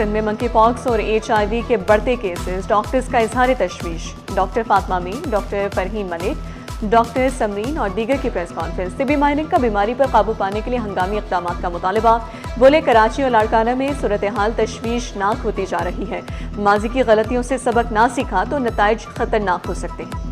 سندھ میں منکی پاکس اور HIV کے بڑھتے کیسز، ڈاکٹرز کا اظہار تشویش۔ ڈاکٹر فاطمہ میر، ڈاکٹر فرحین ملک، ڈاکٹر سمرین اور دیگر کی پریس کانفرنس۔ طبی ماہرین کا بیماری پر قابو پانے کے لیے ہنگامی اقدامات کا مطالبہ۔ بولے کراچی اور لاڑکانہ میں صورتحال تشویشناک ہوتی جا رہی ہے، ماضی کی غلطیوں سے سبق نہ سیکھا تو نتائج خطرناک ہو سکتے ہیں۔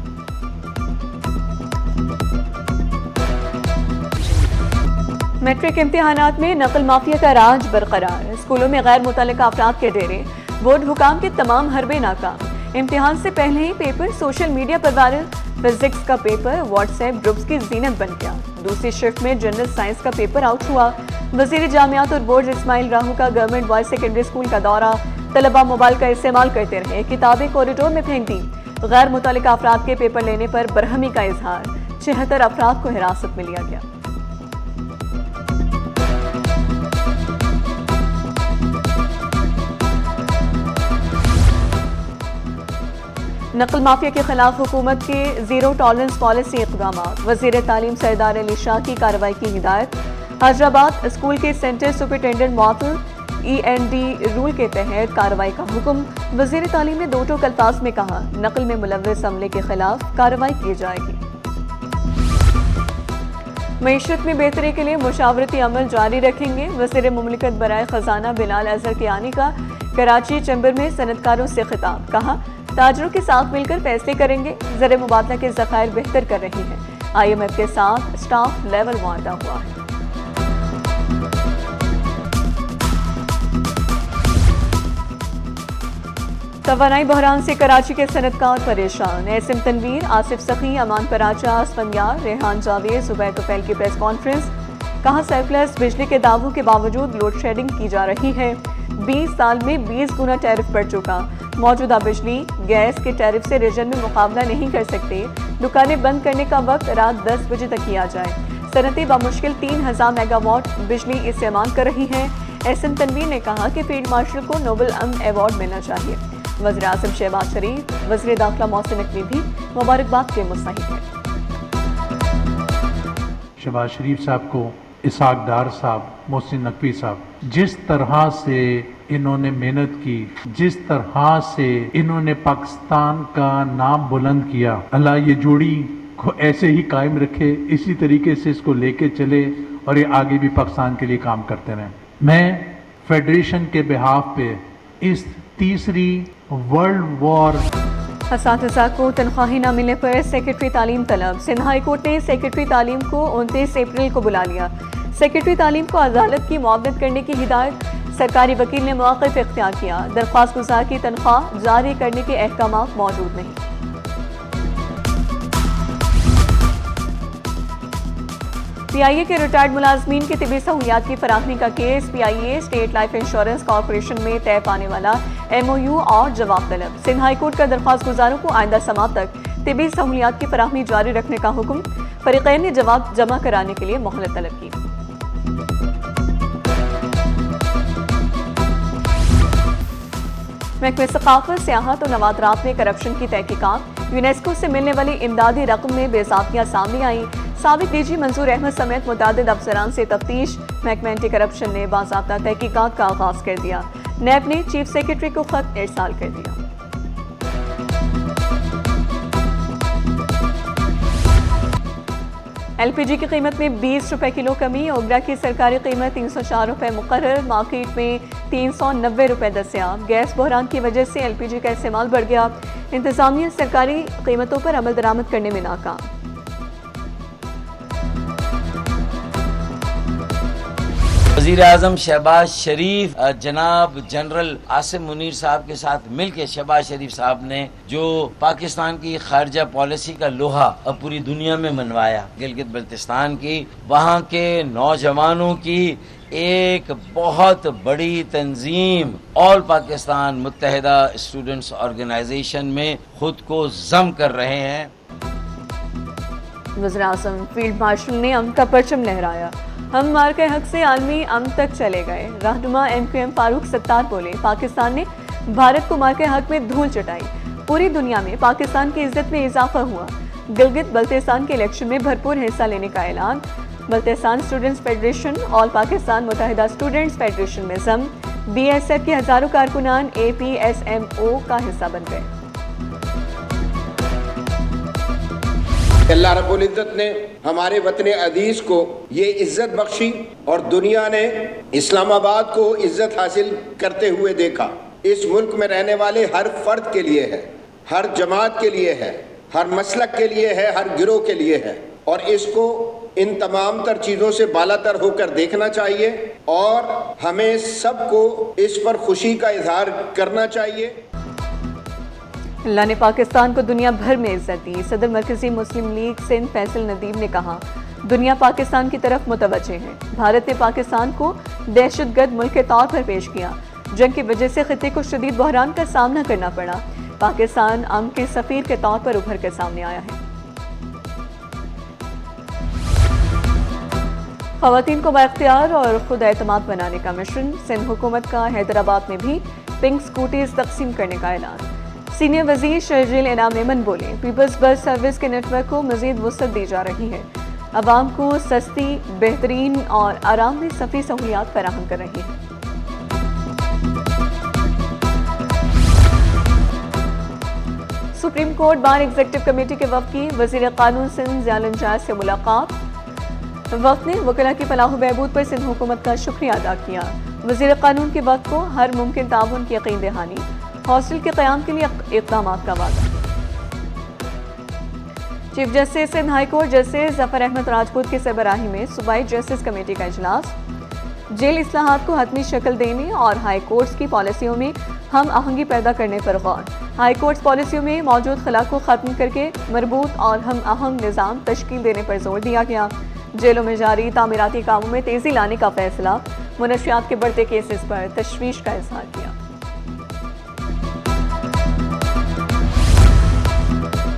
میٹرک امتحانات میں نقل مافیا کا راج برقرار، اسکولوں میں غیر متعلقہ افراد کے ڈیرے، بورڈ حکام کے تمام حربے ناکام۔ امتحان سے پہلے ہی پیپر سوشل میڈیا پر وائرل، فزکس کا پیپر واٹس ایپ گروپس کی زینت بن گیا۔ دوسری شفٹ میں جنرل سائنس کا پیپر آؤٹ ہوا۔ وزیر جامعات اور بورڈ اسماعیل راہو کا گورنمنٹ بوائز سیکنڈری اسکول کا دورہ، طلبہ موبائل کا استعمال کرتے رہے، کتابیں کوریڈور میں پھینک دی۔ غیر متعلقہ افراد کے پیپر لینے پر برہمی کا اظہار، 76 افراد کو حراست میں لیا گیا۔ نقل مافیا کے خلاف حکومت کے زیرو ٹالرنس پالیسی اقدامات، وزیر تعلیم سردار علی شاہ کی کارروائی کی ہدایت۔ حیدرآباد اسکول کے سینٹر سپرنٹینڈنٹ معطل، END رول کے تحت کارروائی کا حکم۔ وزیر تعلیم نے دو ٹوک الفاظ میں کہا، نقل میں ملوث عملے کے خلاف کارروائی کی جائے گی۔ معیشت میں بہتری کے لیے مشاورتی عمل جاری رکھیں گے، وزیر مملکت برائے خزانہ بلال اظہر کیانی کا کراچی چیمبر میں صنعتکاروں سے خطاب، کہا تاجروں کے ساتھ مل کر فیصلے کریں گے، زر مبادلہ کے ذخائر بہتر کر رہی ہیں، IMF کے ساتھ اسٹاف لیول معاہدہ ہوا ہے۔ توانائی بحران سے کراچی کے صنعتکار پریشان، عاصم تنویر، آصف سخی، امان پراچا، اسفندیار، ریحان جاوید، زبیر توفیل کی پریس کانفرنس، کہا سرپلس بجلی کے دعووں کے باوجود لوڈ شیڈنگ کی جا رہی ہے، 20 سال میں 20 گنا ٹیرف بڑھ چکا، موجودہ بجلی گیس کے ٹیرف سے ریجن میں مقابلہ نہیں کر سکتے، دکانیں بند کرنے کا وقت رات 10 بجے تک کیا جائے، صنعتیں بمشکل 3000 میگا واٹ بجلی استعمال کر رہی ہیں۔ عاصم تنویر نے کہا کہ فیلڈ مارشل کو نوبل امن ایوارڈ ملنا چاہیے۔ وزیر اعظم شہباز شریف، وزیر داخلہ محسن نقوی بھی مبارکباد کے مستحق ہیں۔ شہباز شریف صاحب کو، اسحاق ڈار صاحب، محسن نقوی صاحب، جس طرح سے انہوں نے محنت کی، جس طرح سے انہوں نے پاکستان کا نام بلند کیا، اللہ یہ جوڑی کو ایسے ہی قائم رکھے، اسی طریقے سے اس کو لے کے چلے اور یہ آگے بھی پاکستان کے لیے کام کرتے رہیں۔ میں فیڈریشن کے بہاف پہ اس تیسری ورلڈ وار اساتذہ کو تنخواہیں نہ ملنے پر سیکرٹری تعلیم طلب، سندھ ہائی کورٹ نے سیکرٹری تعلیم کو 29 اپریل کو بلا لیا، سیکرٹری تعلیم کو عدالت کی معاونت کرنے کی ہدایت، سرکاری وکیل نے موقف اختیار کیا، درخواست گزار کی تنخواہ جاری کرنے کے احکامات موجود نہیں۔ PIA کے ریٹائرڈ ملازمین کی طبی سہولیات کی فراہمی کا case, PIA state life insurance corporation میں طے پانے والا MOU اور جواب طلب، سندھ ہائی کورٹ کا درخواست گزاروں کو آئندہ سماعت تک طبی سہولیات کی فراہمی جاری رکھنے کا حکم، فریقین نے جواب جمع کرانے کے لیے مہلت طلب کی۔ محکمہ ثقافت، سیاحت اور نوادرات میں کرپشن کی تحقیقات، یونیسکو سے ملنے والی امدادی رقم میں بے ضابطیاں سامنے آئیں، سابق DG منظور احمد سمیت متعدد افسران سے تفتیش، محکمہ اینٹی کرپشن نے باضابطہ تحقیقات کا آغاز کر دیا، نیب نے چیف سیکرٹری کو خط ارسال کر دیا۔ LPG کی قیمت میں 20 روپے کلو کمی، اوگرا کی سرکاری قیمت 304 روپے مقرر، مارکیٹ میں 390 روپے دستیاب، گیس بحران کی وجہ سے LPG کا استعمال بڑھ گیا، انتظامیہ سرکاری قیمتوں پر عمل درآمد کرنے میں ناکام۔ وزیر اعظم شہباز شریف جناب جنرل عاصم منیر صاحب کے ساتھ مل کے شہباز شریف صاحب نے جو پاکستان کی خارجہ پالیسی کا لوہا اب پوری دنیا میں منوایا، گلگت بلتستان کی، وہاں کے نوجوانوں کی ایک بہت بڑی تنظیم آل پاکستان متحدہ اسٹوڈنٹس آرگنائزیشن میں خود کو ضم کر رہے ہیں۔ وزیر اعظم فیلڈ مارشل نے امن کا پرچم لہرایا، ہم مارکہ حق سے عالمی امن تک چلے گئے، رہنما MQM فاروق ستار بولے، پاکستان نے بھارت کو مارکہ حق میں دھول چٹائی، پوری دنیا میں پاکستان کی عزت میں اضافہ ہوا، گلگت بلتستان کے الیکشن میں بھرپور حصہ لینے کا اعلان، بلتستان اسٹوڈنٹس فیڈریشن آل پاکستان متحدہ اسٹوڈنٹس فیڈریشن میں ضم، BSF کے ہزاروں کارکنان APSMO کا حصہ بن گئے۔ اللہ رب العزت نے ہمارے وطن عزیز کو یہ عزت بخشی اور دنیا نے اسلام آباد کو عزت حاصل کرتے ہوئے دیکھا۔ اس ملک میں رہنے والے ہر فرد کے لیے ہے، ہر جماعت کے لیے ہے، ہر مسلک کے لیے ہے، ہر گروہ کے لیے ہے، اور اس کو ان تمام تر چیزوں سے بالا تر ہو کر دیکھنا چاہیے اور ہمیں سب کو اس پر خوشی کا اظہار کرنا چاہیے۔ اللہ نے پاکستان کو دنیا بھر میں عزت دی۔ صدر مرکزی مسلم لیگ سندھ فیصل ندیم نے کہا، دنیا پاکستان کی طرف متوجہ ہے۔ بھارت نے پاکستان کو دہشت گرد ملک کے طور پر پیش کیا۔ جنگ کی وجہ سے خطے کو شدید بحران کا سامنا کرنا پڑا۔ پاکستان امن کے سفیر کے طور پر ابھر کر سامنے آیا ہے۔ خواتین کو بااختیار اور خود اعتماد بنانے کا مشن، سندھ حکومت کا حیدرآباد میں بھی پنک سکوٹیز تقسیم کرنے کا اعلان۔ سینئر وزیر شرجیل انعام ایمن بولے، پیپلز بس سروس کے نیٹ ورک کو مزید وسعت دی جا رہی ہے، عوام کو سستی، بہترین اور آرام دہ سفری سہولیات فراہم کر رہی ہے۔ Supreme court bar executive committee کے وفد کی وزیر قانون سندھ ضیاء الانجاز سے ملاقات۔ وفد نے وکلاء کی فلاح و بہبود پر سندھ حکومت کا شکریہ ادا کیا۔ وزیر قانون کے وفد کو ہر ممکن تعاون کی یقین دہانی، ہاسٹل کے قیام کے لیے اقدامات کا وعدہ۔ Chief justice Sindh high court justice Zafar Ahmed Rajput کی سربراہی میں صوبائی جسٹس کمیٹی کا اجلاس۔ جیل اصلاحات کو حتمی شکل دینے اور ہائی کورٹس کی پالیسیوں میں ہم آہنگی پیدا کرنے پر غور۔ ہائی کورٹس پالیسیوں میں موجود خلا کو ختم کر کے مربوط اور ہم آہنگ نظام تشکیل دینے پر زور دیا گیا۔ جیلوں میں جاری تعمیراتی کاموں میں تیزی لانے کا فیصلہ۔ منشیات کے بڑھتے کیسز پر تشویش کا اظہار کیا۔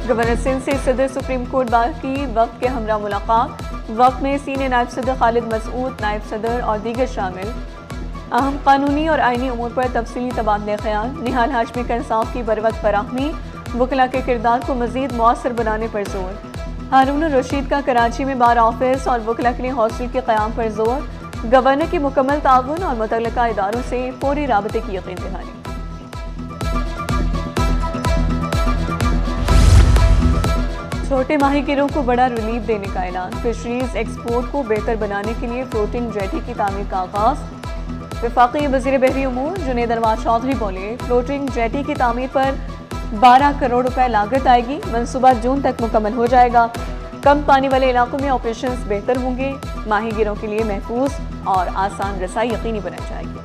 گورنر سندھ سے صدر سپریم کورٹ بار کی وفد کے ہمراہ ملاقات۔ وفد میں سینئر نائب صدر خالد مسعود، نائب صدر اور دیگر شامل۔ اہم قانونی اور آئینی امور پر تفصیلی تبادلہ خیال۔ نہال ہاشمی کا انصاف کی بروقت فراہمی، وکلاء کے کردار کو مزید مؤثر بنانے پر زور۔ ہارون الرشید کا کراچی میں بار آفس اور وکلاء کے لیے ہاسٹل کے قیام پر زور۔ گورنر کی مکمل تعاون اور متعلقہ اداروں سے فوری رابطے کی یقین دہانی۔ چھوٹے ماہی گیروں کو بڑا ریلیف دینے کا اعلان۔ فشریز ایکسپورٹ کو بہتر بنانے کے لیے فلوٹنگ جیٹی کی تعمیر کا آغاز۔ وفاقی وزیر بحری امور جنید انوار چودھری بولے، فلوٹنگ جیٹی کی تعمیر پر 12 کروڑ روپے لاگت آئے گی۔ منصوبہ جون تک مکمل ہو جائے گا۔ کم پانی والے علاقوں میں آپریشنز بہتر ہوں گے۔ ماہی گیروں کے لیے محفوظ اور آسان رسائی یقینی بنائی جائے گی۔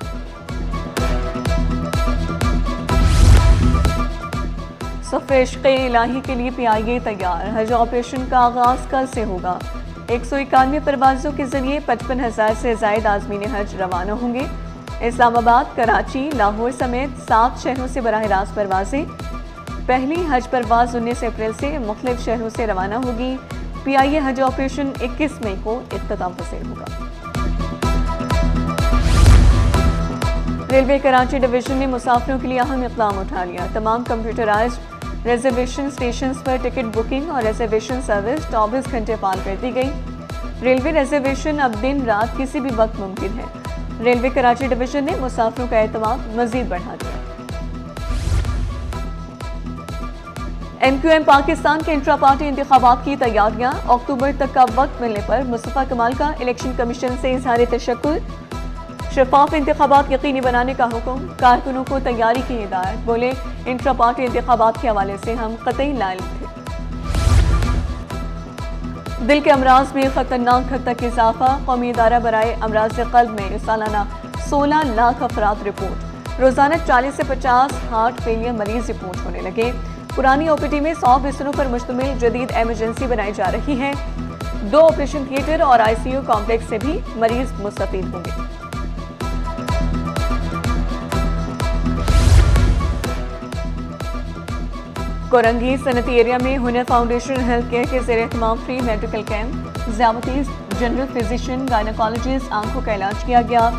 صف عشق الہی کے لیے PIA تیار۔ حج آپریشن کا آغاز کل سے ہوگا۔ 191 پروازوں کے ذریعے 55,000 سے زائد عازمین حج روانہ ہوں گے۔ اسلام آباد، کراچی، لاہور سمیت 7 شہروں سے براہ راست پروازیں۔ پہلی حج پرواز 19 اپریل سے مختلف شہروں سے روانہ ہوگی۔ PIA حج آپریشن 21 مئی کو اختتام پذیر ہوگا۔ ریلوے کراچی ڈویژن نے مسافروں کے لیے اہم اقدام اٹھا لیا۔ تمام کمپیوٹرائزڈ ریزرویشن اسٹیشنز پر ٹکٹ بکنگ اور ریزرویشن سروس 24 گھنٹے فعال کر دی گئی۔ ریلوے ریزرویشن اب دن رات کسی بھی وقت ممکن ہے۔ ریلوے کراچی ڈویژن نے مسافروں کا اعتماد مزید بڑھا دیا۔ MQM پاکستان کے انٹرا پارٹی انتخابات کی تیاریاں۔ اکتوبر تک کا وقت ملنے پر مصطفیٰ کمال کا الیکشن کمیشن سے اظہار تشکر۔ شفاف انتخابات یقینی بنانے کا حکم، کارکنوں کو تیاری کی ہدایت۔ بولے، انٹرا پارٹی انتخابات کے حوالے سے ہم قطعی لائل تھے۔ دل کے امراض میں خطرناک حد تک اضافہ۔ قومی ادارہ برائے امراض قلب میں سالانہ 16 لاکھ افراد رپورٹ۔ روزانہ 40 سے 50 ہارٹ فیلئر مریض رپورٹ ہونے لگے۔ پرانی OPD میں 100 بستروں پر مشتمل جدید ایمرجنسی بنائی جا رہی ہے۔ 2 آپریشن تھیٹر اور ICU کمپلیکس سے بھی مریض مستفید ہوں گے۔ کورنگی صنعتی ایریا میں ہنر فاؤنڈیشن ہیلتھ کیئر کے زیر اہتمام فری میڈیکل کیمپ۔ ذیابطیس، جنرل فزیشین، گائنیکالوجسٹ، آنکھوں کا علاج کیا گیا۔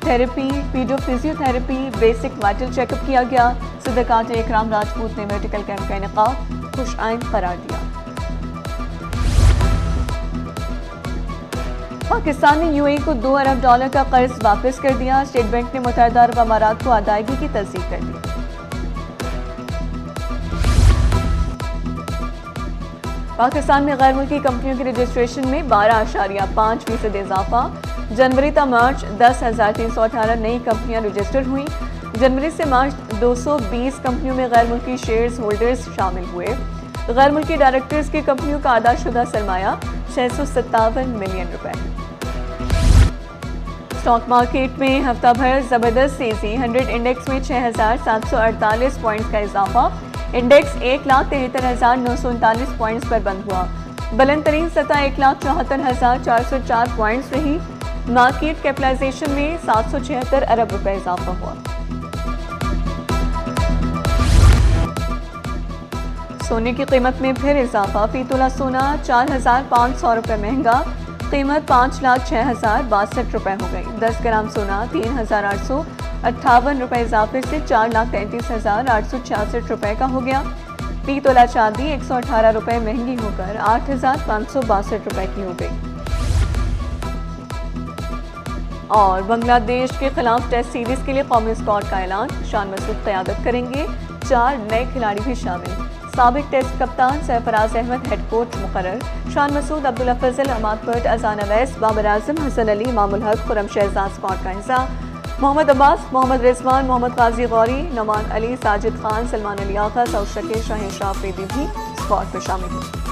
Therapy, paedo physiotherapy, basic vital check up کیا گیا۔ صدر کاٹ اکرام راجپوت نے میڈیکل کیمپ کا انعقاد خوش آئند قرار دیا۔ پاکستان نے UAE کو $2 ارب کا قرض واپس کر دیا. اسٹیٹ بینک نے متحدہ عرب امارات کو ادائیگی کی تصدیق کر دی. پاکستان میں غیر ملکی کمپنیوں کی رجسٹریشن میں 12.5% اضافہ. جنوری تا مارچ 10,318 نئی کمپنیاں رجسٹر ہوئیں. جنوری سے مارچ 220 کمپنیوں میں غیر ملکی شیئرز ہولڈرز شامل ہوئے. غیر ملکی ڈائریکٹرز کی کمپنیوں کا ادا شدہ سرمایہ 657 ملین روپے. اسٹاک مارکیٹ میں ہفتہ بھر زبردست تیزی. 100 انڈیکس میں 6,748 پوائنٹس کا اضافہ. انڈیکس 1,73,939 پوائنٹس پر بند ہوا. بلند ترین سطح 1,74,404 پوائنٹس رہی. مارکیٹ کیپٹلائزیشن میں 776 ارب روپے اضافہ ہوا. سونے کی قیمت میں پھر اضافہ. فی تولہ سونا 4,500 روپے مہنگا. قیمت 5,06,062 روپے ہو گئی. 10 گرام سونا 3,858 روپے اضافے سے 4,33,866 روپے کا ہو گیا. فی تولہ چاندی 118 روپے مہنگی ہو کر 8,562 روپے کی ہو گئی. اور بنگلہ دیش کے خلاف ٹیسٹ سیریز کے لیے قومی اسکواڈ کا اعلان. شان مسعود قیادت کریں گے. 4 نئے کھلاڑی بھی شامل. سابق ٹیسٹ کپتان سرفراز احمد ہیڈ کوچ مقرر. شان مسعود، عبداللہ فضل، عماد بٹ، اذان اویس، بابر اعظم، حسن علی، امام الحق، خرم شہزاد اسکواڈ کا حصہ. محمد عباس، محمد رضوان، محمد قاضی غوری، نعمان علی، ساجد خان، سلمان علی آغا، سعود شکیل، شاہین شاہ آفریدی بھی اسکواڈ میں شامل ہیں.